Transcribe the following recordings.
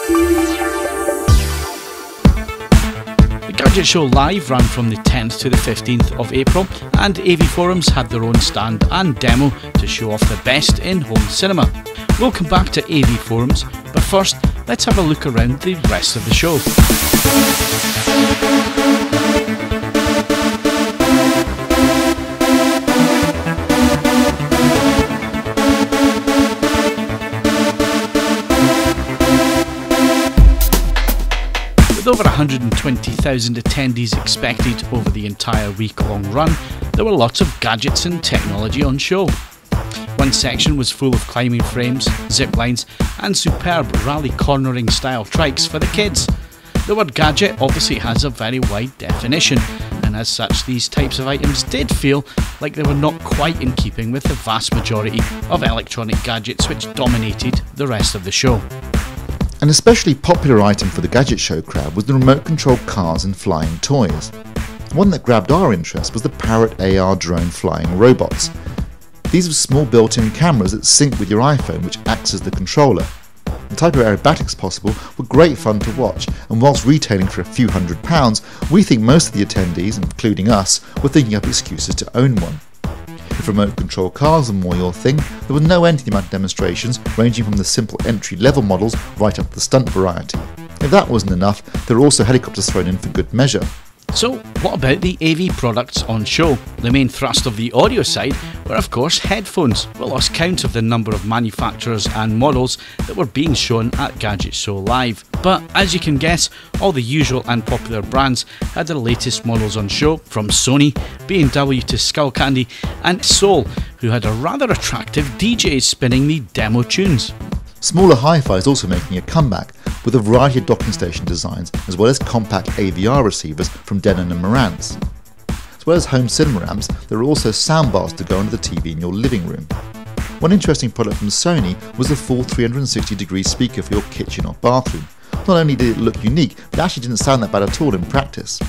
The Gadget Show Live ran from the 10th to the 15th of April, and AVForums had their own stand and demo to show off the best in home cinema. We'll come back to AVForums, but first let's have a look around the rest of the show. With over 120,000 attendees expected over the entire week-long run, there were lots of gadgets and technology on show. One section was full of climbing frames, zip lines and superb rally cornering style trikes for the kids. The word gadget obviously has a very wide definition, and as such these types of items did feel like they were not quite in keeping with the vast majority of electronic gadgets which dominated the rest of the show. An especially popular item for the Gadget Show crowd was the remote-controlled cars and flying toys. One that grabbed our interest was the Parrot AR drone flying robots. These were small built-in cameras that sync with your iPhone, which acts as the controller. The type of aerobatics possible were great fun to watch, and whilst retailing for a few £100s, we think most of the attendees, including us, were thinking up excuses to own one. If remote-control cars were more your thing, there was no end to the amount of demonstrations, ranging from the simple entry-level models right up to the stunt variety. If that wasn't enough, there were also helicopters thrown in for good measure. So what about the AV products on show? The main thrust of the audio side were of course headphones. We lost count of the number of manufacturers and models that were being shown at Gadget Show Live. But as you can guess, all the usual and popular brands had their latest models on show, from Sony, B&W to Skullcandy and Soul, who had a rather attractive DJ spinning the demo tunes. Smaller hi-fi is also making a comeback, with a variety of docking station designs, as well as compact AVR receivers from Denon and Marantz. As well as home cinema amps, there are also soundbars to go under the TV in your living room. One interesting product from Sony was the full 360-degree speaker for your kitchen or bathroom. Not only did it look unique, but it actually didn't sound that bad at all in practice.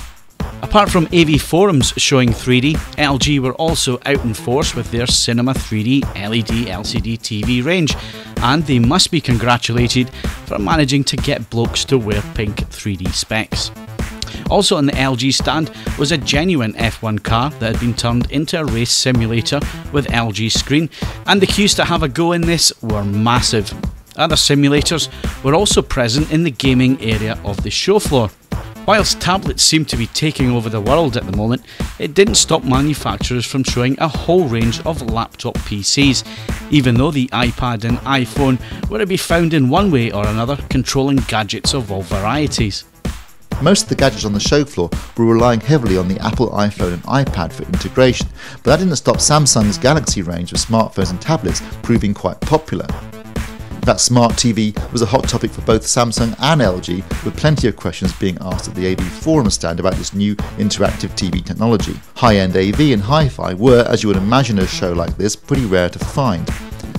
Apart from AVForums showing 3D, LG were also out in force with their Cinema 3D LED LCD TV range, and they must be congratulated for managing to get blokes to wear pink 3D specs. Also on the LG stand was a genuine F1 car that had been turned into a race simulator with LG screen, and the queues to have a go in this were massive. Other simulators were also present in the gaming area of the show floor. Whilst tablets seem to be taking over the world at the moment, it didn't stop manufacturers from showing a whole range of laptop PCs, even though the iPad and iPhone were to be found in one way or another controlling gadgets of all varieties. Most of the gadgets on the show floor were relying heavily on the Apple iPhone and iPad for integration, but that didn't stop Samsung's Galaxy range of smartphones and tablets proving quite popular. That smart TV was a hot topic for both Samsung and LG, with plenty of questions being asked at the AVForums stand about this new interactive TV technology. High-end AV and hi-fi were, as you would imagine at a show like this, pretty rare to find.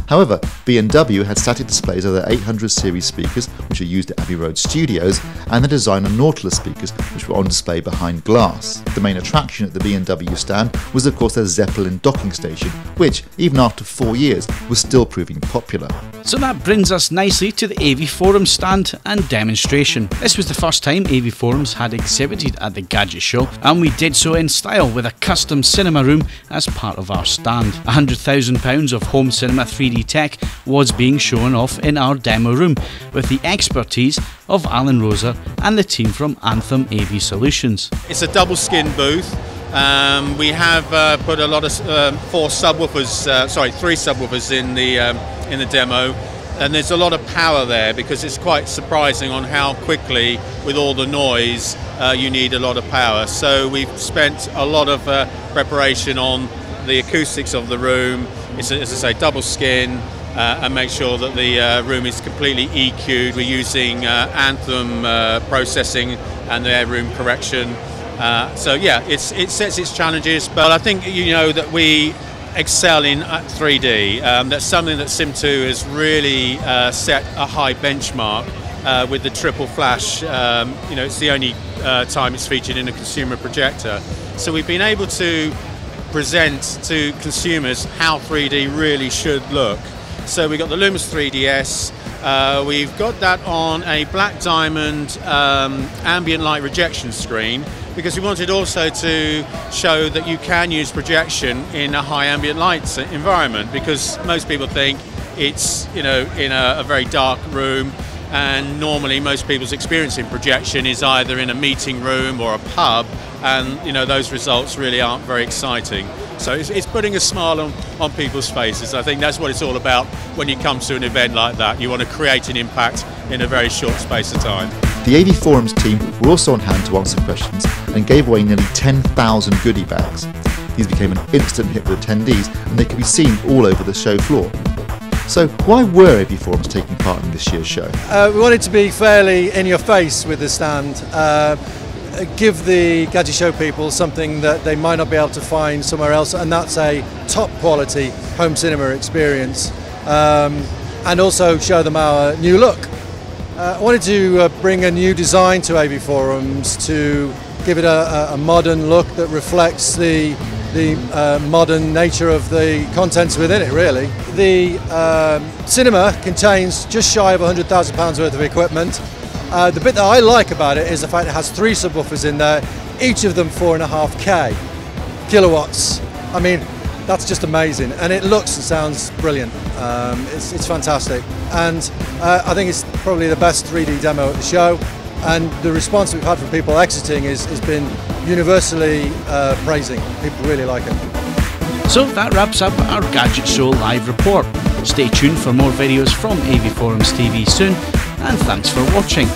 However, B&W had static displays of their 800 series speakers, which are used at Abbey Road Studios, and the designer Nautilus speakers, which were on display behind glass. The main attraction at the B&W stand was of course their Zeppelin docking station, which, even after 4 years, was still proving popular. So that brings us nicely to the AVForums stand and demonstration. This was the first time AVForums had exhibited at the Gadget Show, and we did so in style with a custom cinema room as part of our stand. £100,000 of home cinema 3D tech was being shown off in our demo room, with the expertise of Alan Rosa and the team from Anthem AV Solutions. It's a double skin booth. We have put a lot of three subwoofers in the demo, and there's a lot of power there because it's quite surprising on how quickly, with all the noise, you need a lot of power. So we've spent a lot of preparation on the acoustics of the room. It's, as I say, double skin, and make sure that the room is completely EQ'd. We're using Anthem processing and their room correction. So yeah, it sets its challenges, but I think you know that we excel in 3D. That's something that Sim2 has really set a high benchmark with the triple flash. You know, it's the only time it's featured in a consumer projector. So we've been able to present to consumers how 3D really should look. So we got the Lumos 3DS, We've got that on a black diamond ambient light rejection screen, because we wanted also to show that you can use projection in a high ambient light environment, because most people think it's, you know, in a very dark room, and normally most people's experience in projection is either in a meeting room or a pub, and you know, those results really aren't very exciting. So it's putting a smile on people's faces. I think that's what it's all about when you come to an event like that. You want to create an impact in a very short space of time. The AVForums team were also on hand to answer questions and gave away nearly 10,000 goodie bags. These became an instant hit with attendees, and they could be seen all over the show floor. So why were AVForums taking part in this year's show? We wanted to be fairly in your face with the stand. Give the Gadget Show people something that they might not be able to find somewhere else, and that's a top quality home cinema experience, and also show them our new look. I wanted to bring a new design to AVForums to give it a modern look that reflects the modern nature of the contents within it, really. The cinema contains just shy of £100,000 worth of equipment. The bit that I like about it is the fact it has 3 subwoofers in there, each of them 4.5K kilowatts. I mean, that's just amazing, and it looks and sounds brilliant. It's fantastic, and I think it's probably the best 3D demo at the show, and the response we've had from people exiting has been universally praising. People really like it. So that wraps up our Gadget Show live report. Stay tuned for more videos from AVForums TV soon, and thanks for watching.